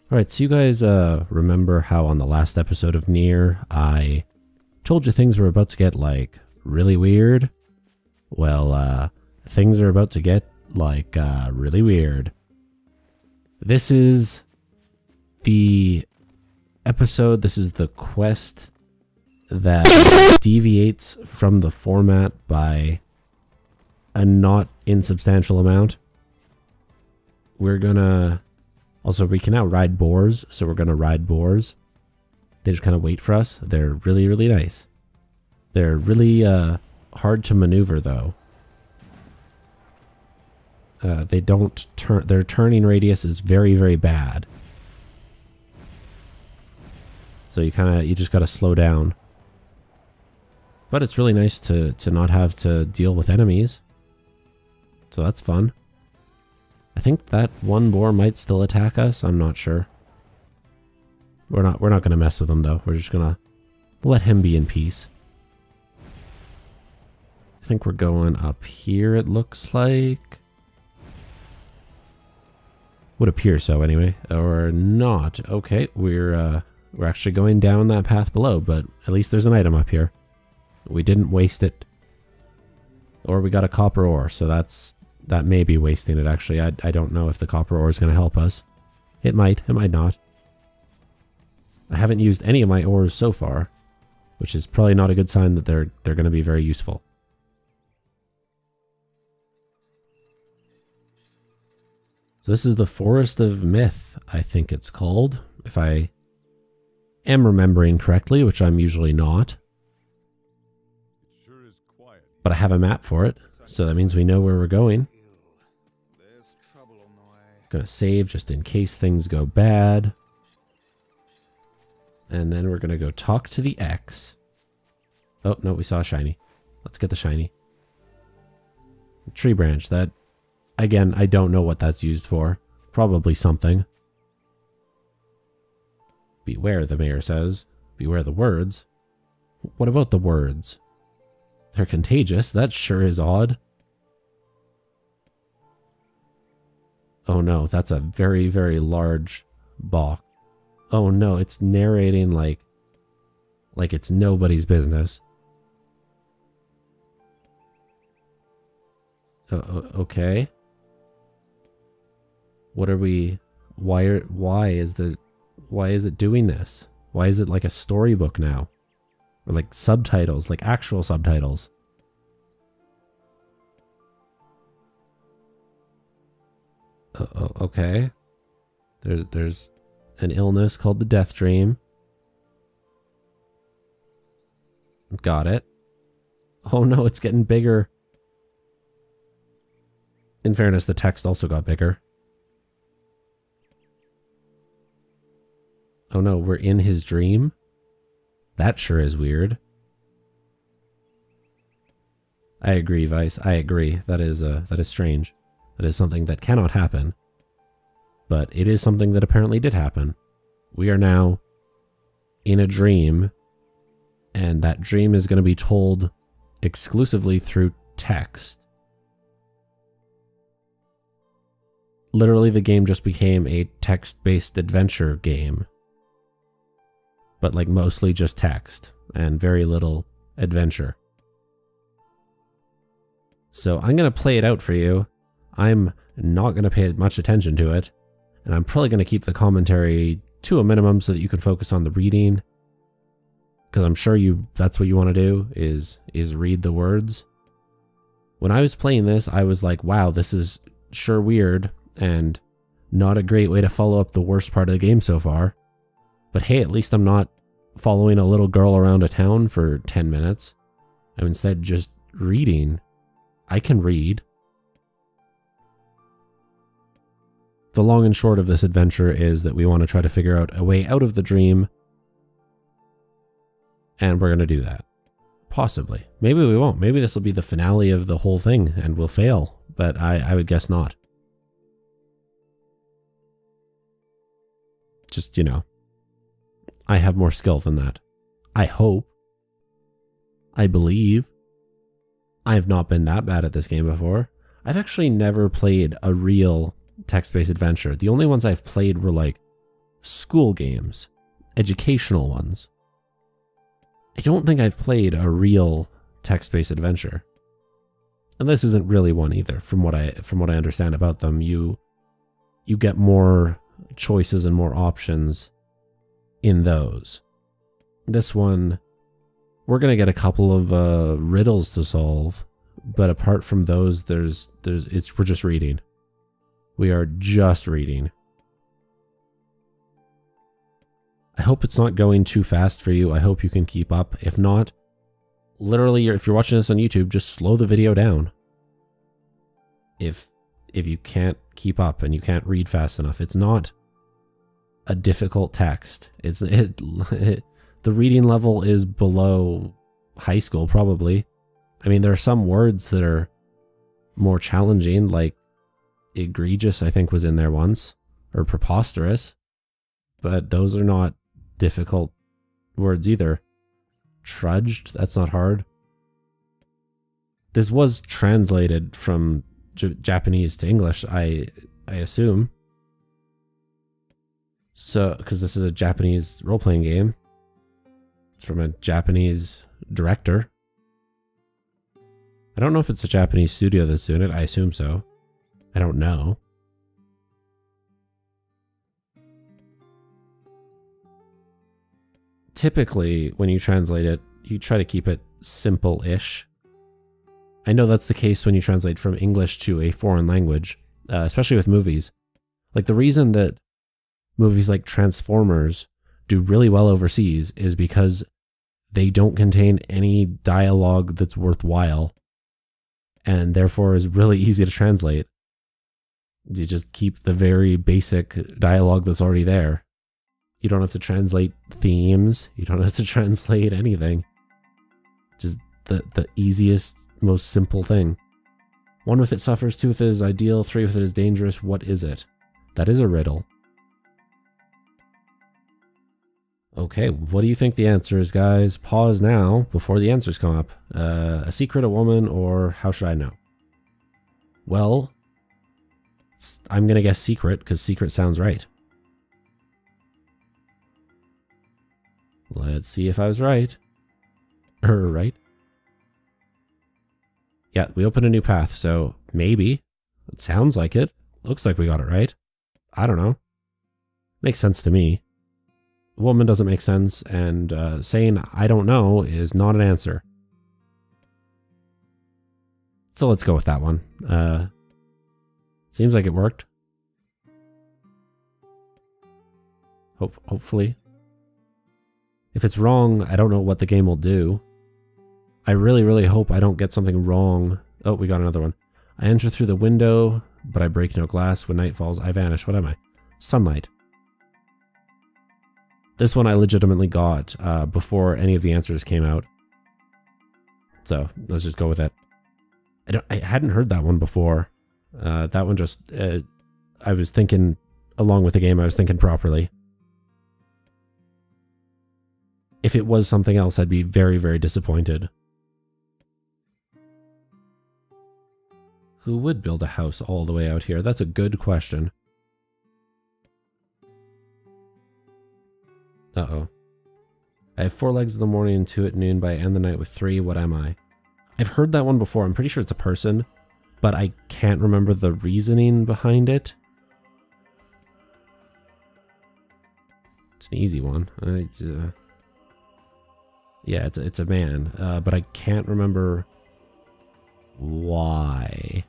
Alright, so you guys remember how on the last episode of Nier, I told you things were about to get, like, really weird? Well, things are about to get, like, really weird. This is the episode, this is the quest that deviates from the format by a not insubstantial amount. We're gonna... Also, we can now ride boars, so we're gonna ride boars. They just kind of wait for us. They're really, really nice. They're really hard to maneuver, though. They don't turn. Their turning radius is very, very bad. So you just gotta slow down. But it's really nice to not have to deal with enemies. So that's fun. I think that one boar might still attack us. I'm not sure. We're not gonna mess with him though. We're just gonna let him be in peace. I think we're going up here, it looks like. Would appear so anyway. Or not. Okay, we're actually going down that path below, but at least there's an item up here. We didn't waste it. Or we got a copper ore, so that may be wasting it, actually. I don't know if the copper ore is going to help us. It might not. I haven't used any of my ores so far, which is probably not a good sign that they're going to be very useful. So this is the Forest of Myth, I think it's called, if I am remembering correctly, which I'm usually not. But I have a map for it, so that means we know where we're going. Gonna save just in case things go bad. And then we're gonna go talk to the X. Oh, no, we saw a shiny. Let's get the shiny. Tree branch, that... Again, I don't know what that's used for. Probably something. Beware, the mayor says. Beware the words. What about the words? They're contagious. That sure is odd. Oh no, that's a very, very large balk. Oh no, it's narrating like it's nobody's business. Okay. What are we... Why is it doing this? Why is it like a storybook now? Or like subtitles, like actual subtitles. Okay. There's an illness called the Death Dream. Got it. Oh no, it's getting bigger. In fairness, the text also got bigger. Oh no, we're in his dream? That sure is weird. I agree, Vice. I agree. That is strange. That is something that cannot happen. But it is something that apparently did happen. We are now in a dream, and that dream is going to be told exclusively through text. Literally, the game just became a text-based adventure game. But like mostly just text and very little adventure. So I'm going to play it out for you. I'm not going to pay much attention to it, and I'm probably going to keep the commentary to a minimum so that you can focus on the reading, because I'm sure that's what you want to do is read the words. When I was playing this, I was like, wow, this is sure weird and not a great way to follow up the worst part of the game so far. But hey, at least I'm not following a little girl around a town for 10 minutes. I'm instead just reading. I can read. The long and short of this adventure is that we want to try to figure out a way out of the dream. And we're going to do that. Possibly. Maybe we won't. Maybe this will be the finale of the whole thing and we'll fail. But I would guess not. Just, you know. I have more skill than that. I hope. I believe. I have not been that bad at this game before. I've actually never played a real text-based adventure. The only ones I've played were like school games, educational ones. I don't think I've played a real text-based adventure. And this isn't really one either, from what I understand about them. You get more choices and more options in those. This one, we're gonna get a couple of riddles to solve, but apart from those, we're just reading. We are just reading. I hope it's not going too fast for you. I hope you can keep up. If not, literally, if you're watching this on YouTube, just slow the video down. If you can't keep up and you can't read fast enough, it's not a difficult text. The reading level is below high school, probably. I mean, there are some words that are more challenging, like egregious, I think was in there once, or preposterous, but those are not difficult words either. Trudged, that's not hard. This was translated from Japanese to English, I assume. So, because this is a Japanese role-playing game. It's from a Japanese director. I don't know if it's a Japanese studio that's doing it. I assume so. I don't know. Typically, when you translate it, you try to keep it simple-ish. I know that's the case when you translate from English to a foreign language, especially with movies. Like, the reason that movies like Transformers do really well overseas is because they don't contain any dialogue that's worthwhile, and therefore is really easy to translate. You just keep the very basic dialogue that's already there. You don't have to translate themes. You don't have to translate anything. Just the easiest, most simple thing. 1 with it suffers, 2 with it is ideal, 3 with it is dangerous. What is it? That is a riddle. Okay, what do you think the answer is, guys? Pause now before the answers come up. A secret, a woman, or how should I know? Well, I'm going to guess secret, because secret sounds right. Let's see if I was right. Right? Yeah, we opened a new path, so maybe. It sounds like it. Looks like we got it right. I don't know. Makes sense to me. Woman doesn't make sense, and saying I don't know is not an answer. So let's go with that one. Seems like it worked. Hopefully. If it's wrong, I don't know what the game will do. I really, really hope I don't get something wrong. Oh, we got another one. I enter through the window, but I break no glass. When night falls, I vanish. What am I? Sunlight. This one I legitimately got before any of the answers came out. So let's just go with it. I hadn't heard that one before. That one just, I was thinking, along with the game, I was thinking properly. If it was something else, I'd be very, very disappointed. Who would build a house all the way out here? That's a good question. Uh-oh. I have 4 legs in the morning and 2 at noon, but I end the night with 3. What am I? I've heard that one before. I'm pretty sure it's a person, but I can't remember the reasoning behind it. It's an easy one. Yeah, it's a man, but I can't remember why.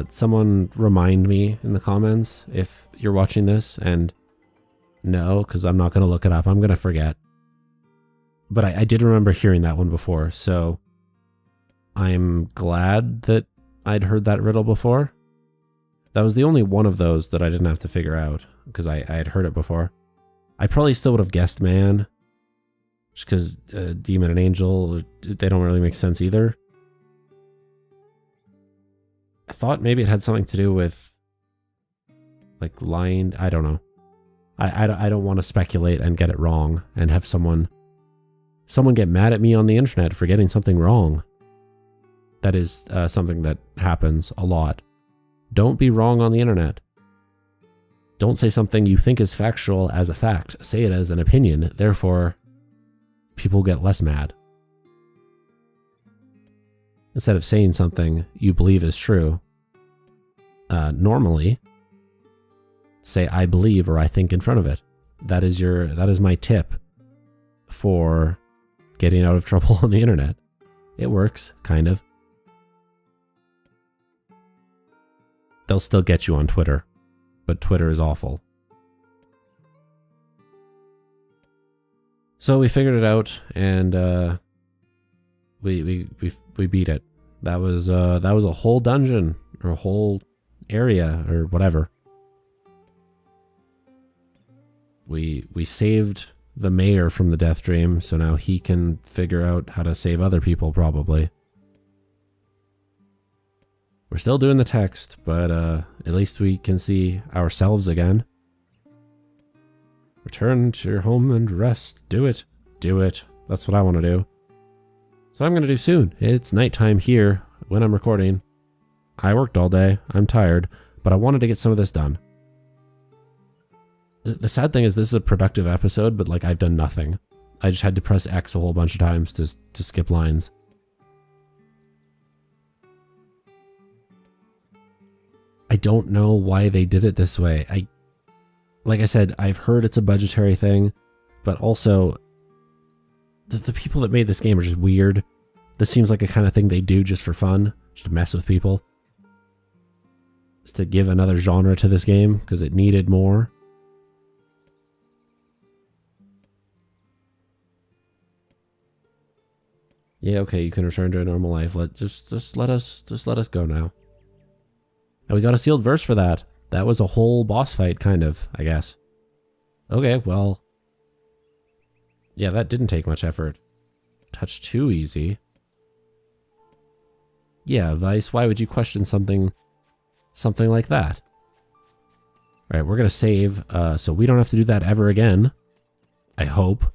Someone remind me in the comments if you're watching this, and no, because I'm not going to look it up. I'm going to forget. But I did remember hearing that one before, so I'm glad that I'd heard that riddle before. That was the only one of those that I didn't have to figure out, because I had heard it before. I probably still would have guessed man, just because demon and angel, they don't really make sense either. I thought maybe it had something to do with, like, lying. I don't know. I don't want to speculate and get it wrong and have someone get mad at me on the internet for getting something wrong. That is something that happens a lot. Don't be wrong on the internet. Don't say something you think is factual as a fact. Say it as an opinion. Therefore, people get less mad. Instead of saying something you believe is true, normally say I believe or I think in front of it. That is my tip for getting out of trouble on the internet. It works, kind of. They'll still get you on Twitter, but Twitter is awful. So we figured it out, and we beat it. That was a whole dungeon or a whole area or whatever. We saved the mayor from the death dream, so now he can figure out how to save other people, probably. We're still doing the text, but at least we can see ourselves again. Return to your home and rest. Do it. Do it. That's what I want to do. So I'm going to do soon. It's nighttime here when I'm recording. I worked all day. I'm tired, but I wanted to get some of this done. The sad thing is this is a productive episode, but like I've done nothing. I just had to press X a whole bunch of times to skip lines. I don't know why they did it this way. Like I said, I've heard it's a budgetary thing, but also the people that made this game are just weird. This seems like a kind of thing they do just for fun, just to mess with people. Just to give another genre to this game, because it needed more. Yeah, okay, you can return to a normal life. Just let us go now. And we got a sealed verse for that. That was a whole boss fight, kind of, I guess. Okay, well. Yeah, that didn't take much effort. Touch too easy. Yeah, Vice, why would you question something like that? Alright, we're gonna save, so we don't have to do that ever again. I hope.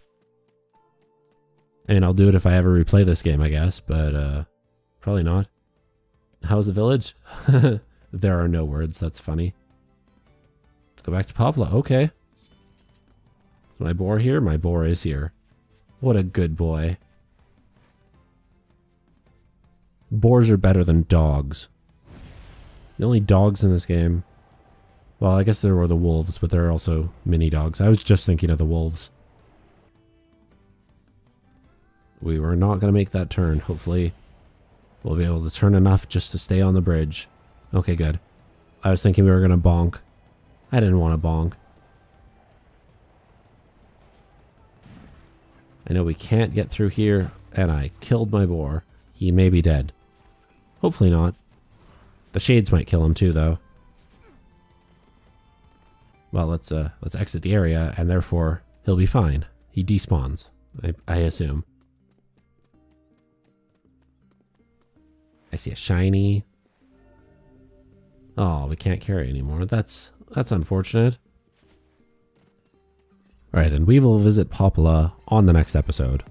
I mean, I'll do it if I ever replay this game, I guess, but, probably not. How's the village? There are no words, that's funny. Let's go back to Popla, okay. Is my boar here? My boar is here. What a good boy. Boars are better than dogs. The only dogs in this game... Well, I guess there were the wolves, but there are also mini dogs. I was just thinking of the wolves. We were not going to make that turn. Hopefully, we'll be able to turn enough just to stay on the bridge. Okay, good. I was thinking we were going to bonk. I didn't want to bonk. I know we can't get through here, and I killed my boar. He may be dead. Hopefully not. The shades might kill him too, though. Well, let's exit the area, and therefore he'll be fine. He despawns, I assume. I see a shiny. Oh, we can't carry anymore. That's unfortunate. Alright, and we will visit Popla on the next episode.